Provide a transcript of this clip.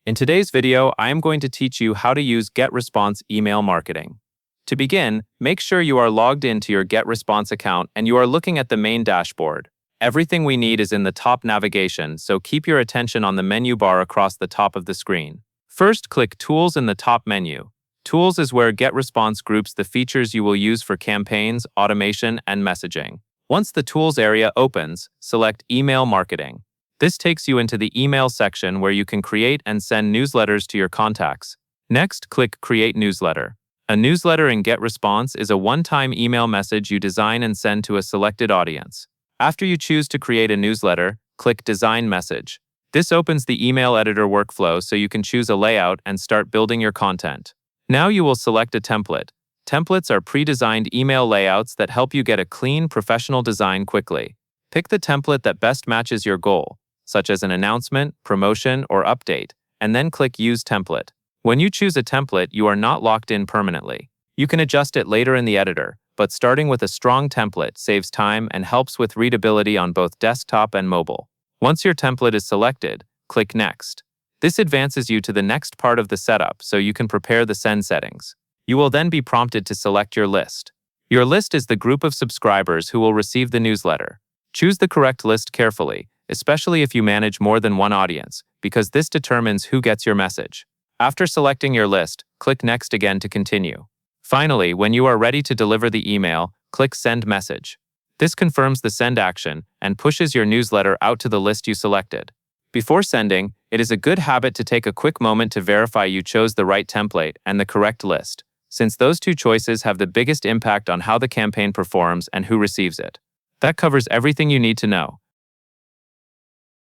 In today's video, I am going to teach you how to use Getresponse email marketing. To begin, make sure you are logged into your Getresponse account and you are looking at the main dashboard. Everything we need is in the top navigation, so keep your attention on the menu bar across the top of the screen. First, click Tools in the top menu. Tools is where Getresponse groups the features you will use for campaigns, automation, and messaging. Once the Tools area opens, select Email Marketing. This takes you into the email section where you can create and send newsletters to your contacts. Next, click Create Newsletter. A newsletter in Getresponse is a one-time email message you design and send to a selected audience. After you choose to create a newsletter, click Design Message. This opens the email editor workflow so you can choose a layout and start building your content. Now you will select a template. Templates are pre-designed email layouts that help you get a clean, professional design quickly. Pick the template that best matches your goal, such as an announcement, promotion, or update, and then click Use Template. When you choose a template, you are not locked in permanently. You can adjust it later in the editor, but starting with a strong template saves time and helps with readability on both desktop and mobile. Once your template is selected, click Next. This advances you to the next part of the setup so you can prepare the send settings. You will then be prompted to select your list. Your list is the group of subscribers who will receive the newsletter. Choose the correct list carefully, especially if you manage more than one audience, because this determines who gets your message. After selecting your list, click Next again to continue. Finally, when you are ready to deliver the email, click Send Message. This confirms the send action and pushes your newsletter out to the list you selected. Before sending, it is a good habit to take a quick moment to verify you chose the right template and the correct list, since those two choices have the biggest impact on how the campaign performs and who receives it. That covers everything you need to know.